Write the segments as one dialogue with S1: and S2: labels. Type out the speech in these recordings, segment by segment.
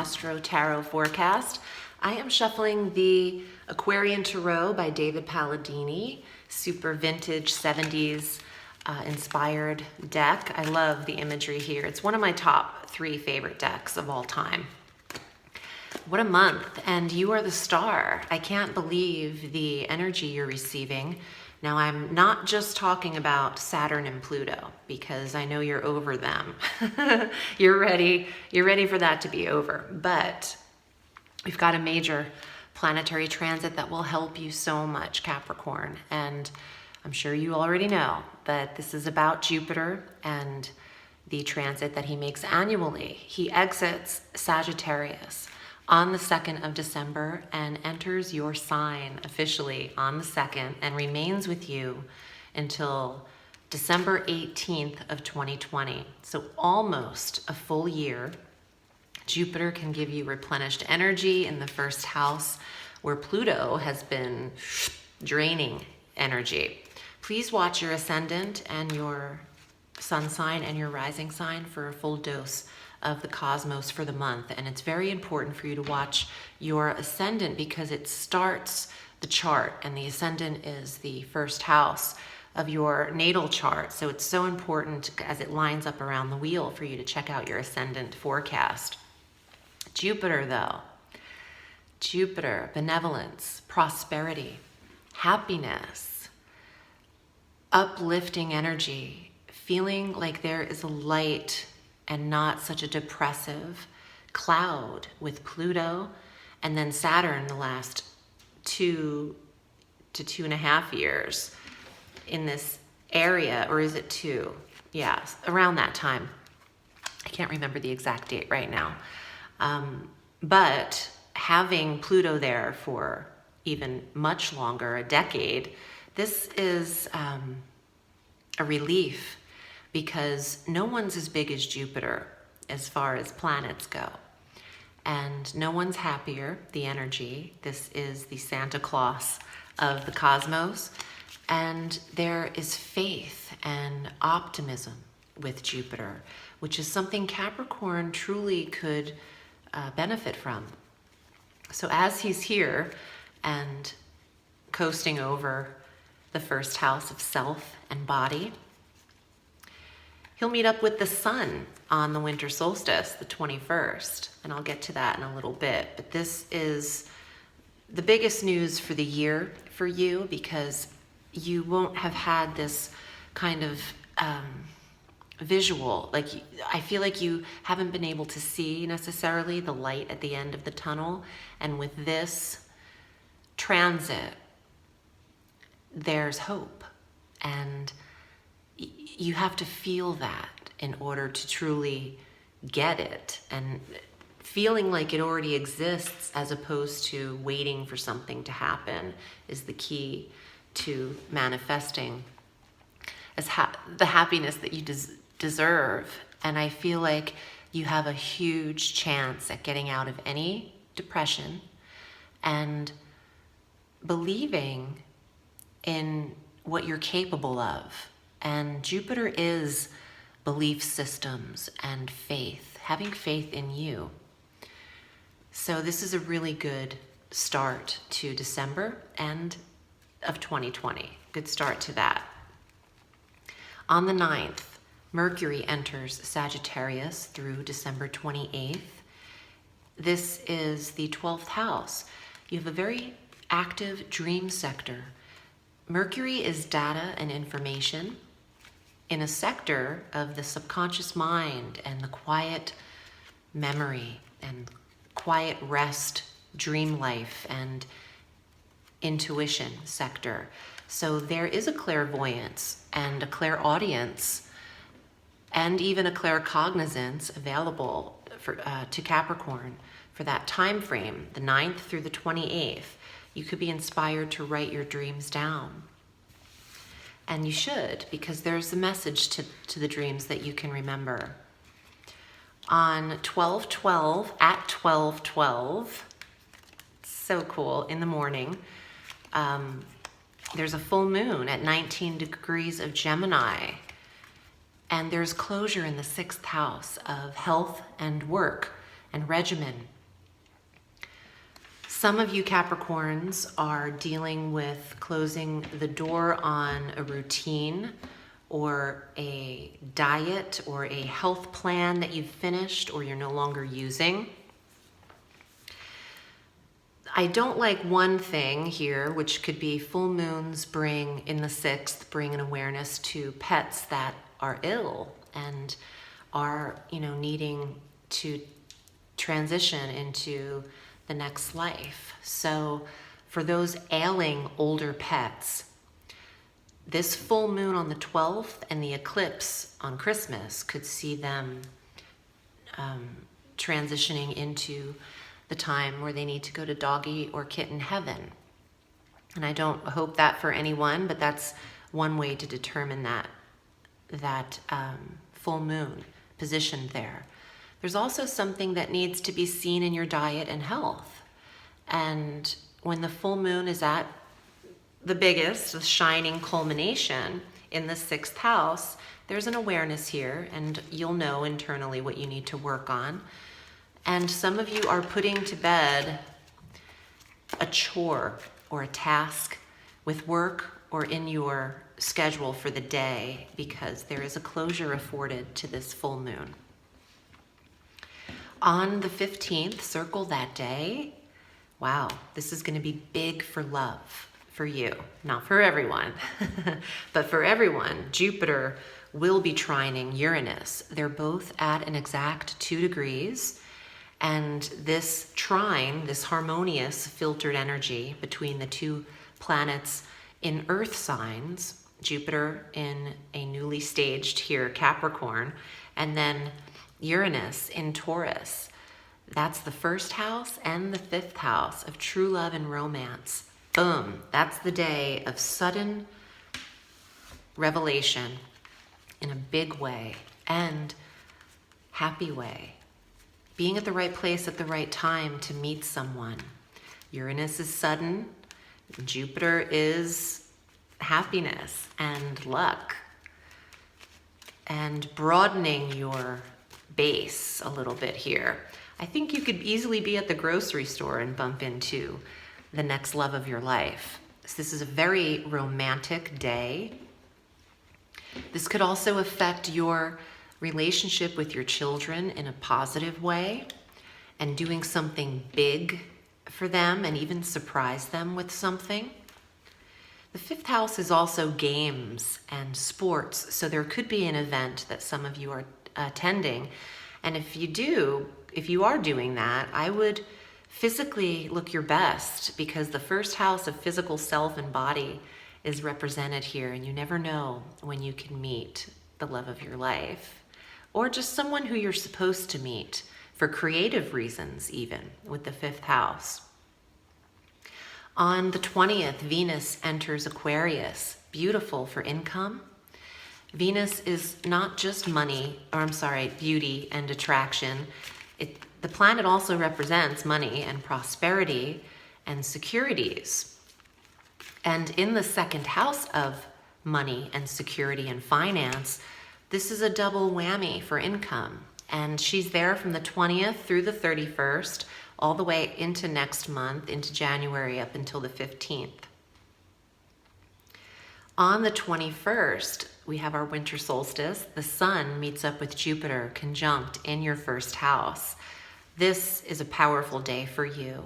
S1: Astro Tarot forecast. I am shuffling the Aquarian Tarot by David Palladini, super vintage 70s inspired deck. I love the imagery here. It's one of my top 3 favorite decks of all time. What a month, and you are the star. I can't believe the energy you're receiving. Now, I'm not just talking about Saturn and Pluto, because I know you're over them. You're ready for that to be over. But we've got a major planetary transit that will help you so much, Capricorn. And I'm sure you already know that this is about Jupiter and the transit that he makes annually. He exits Sagittarius on the 2nd of December and enters your sign officially on the 2nd and remains with you until December 18th of 2020. So almost a full year. Jupiter can give you replenished energy in the first house where Pluto has been draining energy. Please watch your ascendant and your sun sign and your rising sign for a full dose of the cosmos for the month. And it's very important for you to watch your ascendant because it starts the chart, and the ascendant is the first house of your natal chart. So it's so important as it lines up around the wheel for you to check out your ascendant forecast. Jupiter, though. Jupiter, benevolence, prosperity, happiness, uplifting energy, feeling like there is a light and not such a depressive cloud with Pluto and then Saturn the last 2 to 2.5 years in this area, or is it 2? Yeah, around that time. I can't remember the exact date right now. But having Pluto there for even much longer, a decade, this is a relief, because no one's as big as Jupiter as far as planets go. And no one's happier, the energy. This is the Santa Claus of the cosmos. And there is faith and optimism with Jupiter, which is something Capricorn truly could benefit from. So as he's here and coasting over the first house of self and body, he'll meet up with the sun on the winter solstice, the 21st, and I'll get to that in a little bit. But this is the biggest news for the year for you, because you won't have had this kind of visual. Like, I feel like you haven't been able to see necessarily the light at the end of the tunnel. And with this transit, there's hope. And you have to feel that in order to truly get it, and feeling like it already exists as opposed to waiting for something to happen is the key to manifesting as the happiness that you deserve. And I feel like you have a huge chance at getting out of any depression and believing in what you're capable of. And Jupiter is belief systems and faith, having faith in you. So this is a really good start to December and of 2020. Good start to that. On the 9th, Mercury enters Sagittarius through December 28th. This is the 12th house. You have a very active dream sector. Mercury is data and information in a sector of the subconscious mind and the quiet memory and quiet rest, dream life, and intuition sector. So there is a clairvoyance and a clairaudience and even a claircognizance available to Capricorn for that time frame, the 9th through the 28th. You could be inspired to write your dreams down. And you should, because there's a message to the dreams that you can remember. On 12/12, at 12/12, so cool, in the morning, there's a full moon at 19 degrees of Gemini. And there's closure in the 6th house of health and work and regimen Some of you Capricorns are dealing with closing the door on a routine or a diet or a health plan that you've finished or you're no longer using. I don't like one thing here, which could be full moons bring, in the 6th, bring an awareness to pets that are ill and are, needing to transition into the next life. So for those ailing older pets, this full moon on the 12th and the eclipse on Christmas could see them transitioning into the time where they need to go to doggy or kitten heaven. And I don't hope that for anyone, but that's one way to determine that full moon positioned there. There's also something that needs to be seen in your diet and health. And when the full moon is at the biggest, the shining culmination in the 6th house, there's an awareness here, and you'll know internally what you need to work on. And some of you are putting to bed a chore or a task with work or in your schedule for the day because there is a closure afforded to this full moon. On the 15th, circle that day. Wow, this is going to be big for love for you. Not for everyone, but for everyone. Jupiter will be trining Uranus. They're both at an exact 2 degrees. And this trine, this harmonious filtered energy between the two planets in earth signs, Jupiter in a newly staged here, Capricorn, and then Uranus in Taurus. That's the 1st house and the 5th house of true love and romance. Boom, that's the day of sudden revelation in a big way and happy way. Being at the right place at the right time to meet someone. Uranus is sudden. Jupiter is happiness and luck. And broadening your base a little bit here. I think you could easily be at the grocery store and bump into the next love of your life. So this is a very romantic day. This could also affect your relationship with your children in a positive way and doing something big for them and even surprise them with something. The 5th house is also games and sports, so there could be an event that some of you are attending. And if you are doing that, I would physically look your best because the 1st house of physical self and body is represented here, and you never know when you can meet the love of your life. Or just someone who you're supposed to meet for creative reasons, even with the 5th house. On the 20th, Venus enters Aquarius. Beautiful for income. Venus is not just beauty and attraction. The planet also represents money and prosperity and securities. And in the 2nd house of money and security and finance, this is a double whammy for income. And she's there from the 20th through the 31st, all the way into next month, into January, up until the 15th. On the 21st, we have our winter solstice. The sun meets up with Jupiter conjunct in your 1st house. This is a powerful day for you.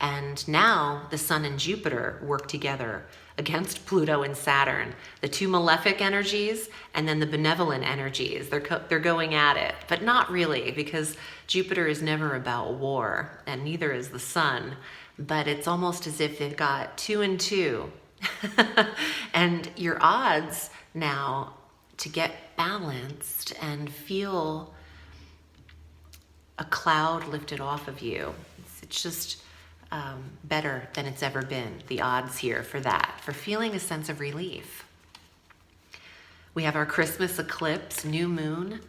S1: And now the sun and Jupiter work together against Pluto and Saturn, the two malefic energies and then the benevolent energies. They're going at it, but not really, because Jupiter is never about war and neither is the sun, but it's almost as if they've got 2 and 2. And your odds now to get balanced and feel a cloud lifted off of you, it's just better than it's ever been, the odds here for that, for feeling a sense of relief. We have our Christmas eclipse, new moon,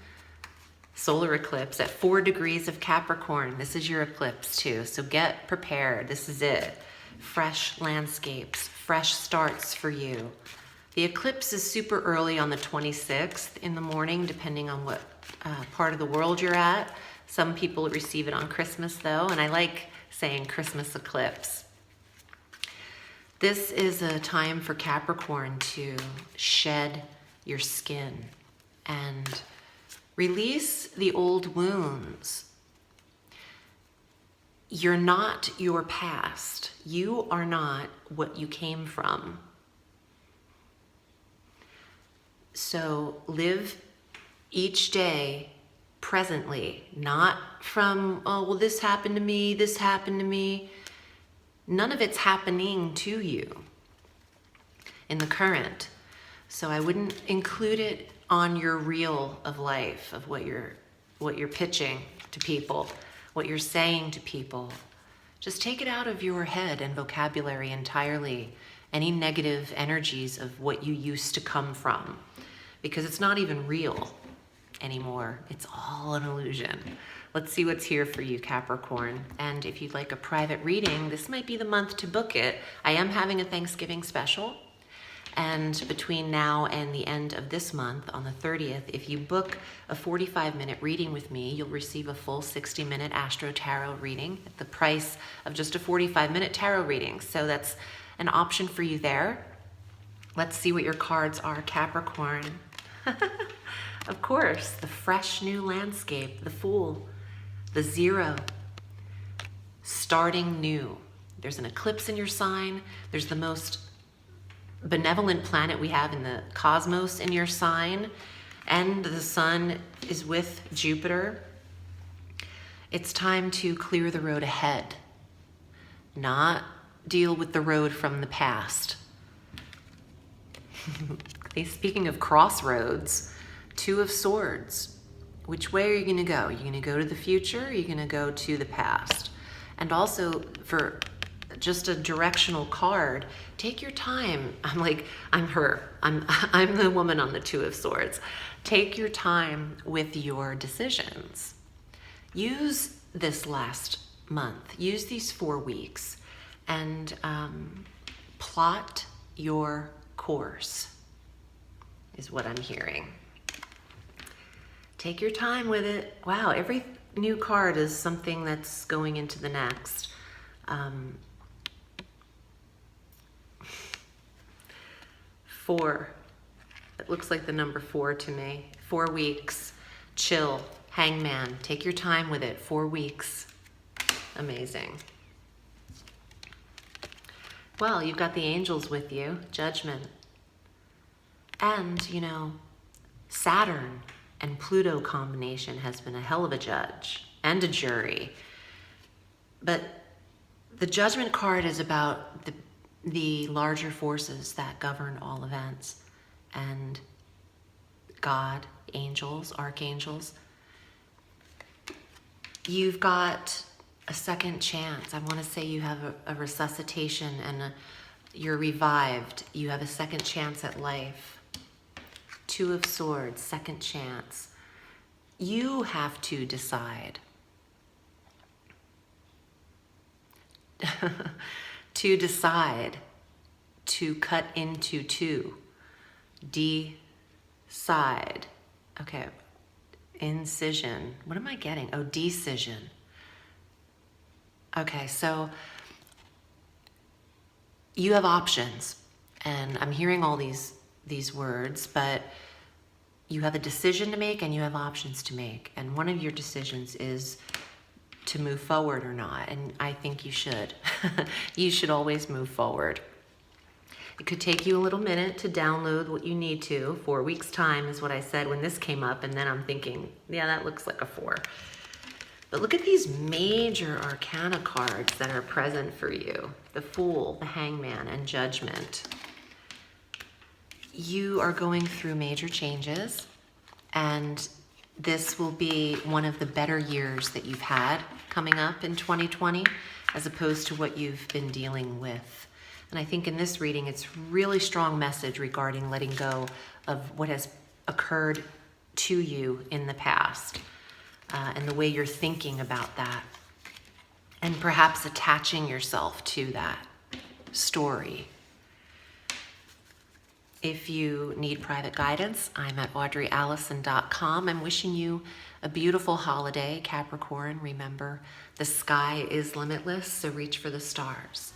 S1: solar eclipse at 4 degrees of Capricorn. This is your eclipse too, so get prepared. This is it. Fresh landscapes, fresh starts for you. The eclipse is super early on the 26th in the morning, depending on what part of the world you're at. Some people receive it on Christmas though, and I like saying Christmas eclipse. This is a time for Capricorn to shed your skin and release the old wounds. You're not your past. You are not what you came from. So live each day presently, not from, oh, well, this happened to me, this happened to me. None of it's happening to you in the current. So I wouldn't include it on your reel of life, of what you're pitching to people, what you're saying to people. Just take it out of your head and vocabulary entirely, any negative energies of what you used to come from, because it's not even real anymore. It's all an illusion. Let's see what's here for you, Capricorn. And if you'd like a private reading, this might be the month to book it. I am having a Thanksgiving special. And between now and the end of this month, on the 30th, if you book a 45-minute reading with me, you'll receive a full 60-minute Astro Tarot reading at the price of just a 45-minute tarot reading. So that's an option for you there. Let's see what your cards are, Capricorn. Of course, the fresh new landscape, the Fool, the Zero, starting new. There's an eclipse in your sign. There's the most benevolent planet we have in the cosmos in your sign, and the sun is with Jupiter. It's time to clear the road ahead, not deal with the road from the past. Speaking of crossroads, Two of Swords. Which way are you going to go? Are you going to go to the future? Or are you going to go to the past? And also, for just a directional card, take your time. I'm her. I'm the woman on the Two of Swords. Take your time with your decisions. Use this last month. Use these 4 weeks and plot your course, is what I'm hearing. Take your time with it. Wow, every new card is something that's going into the next. 4. It looks like the number 4 to me. 4 weeks. Chill. Hangman. Take your time with it. 4 weeks. Amazing. Well, you've got the angels with you. Judgment. And, Saturn and Pluto combination has been a hell of a judge and a jury. But the Judgment card is about the larger forces that govern all events, and God, angels, archangels. You've got a second chance. I want to say you have a resuscitation and you're revived. You have a second chance at life. Two of Swords, second chance. You have to decide. To decide to cut into two. Decide. Okay. Incision. What am I getting? Oh, decision. Okay, so you have options. And I'm hearing all these words, but you have a decision to make and you have options to make. And one of your decisions is to move forward or not. And I think you should. You should always move forward. It could take you a little minute to download what you need to. 4 weeks time is what I said when this came up. And then I'm thinking, yeah, that looks like a 4. But look at these major arcana cards that are present for you. The Fool, the Hangman, and Judgment. You are going through major changes, and this will be one of the better years that you've had coming up in 2020, as opposed to what you've been dealing with. And I think in this reading, it's really strong message regarding letting go of what has occurred to you in the past, and the way you're thinking about that, and perhaps attaching yourself to that story. If you need private guidance, I'm at audreyalison.com. I'm wishing you a beautiful holiday, Capricorn. Remember, the sky is limitless, so reach for the stars.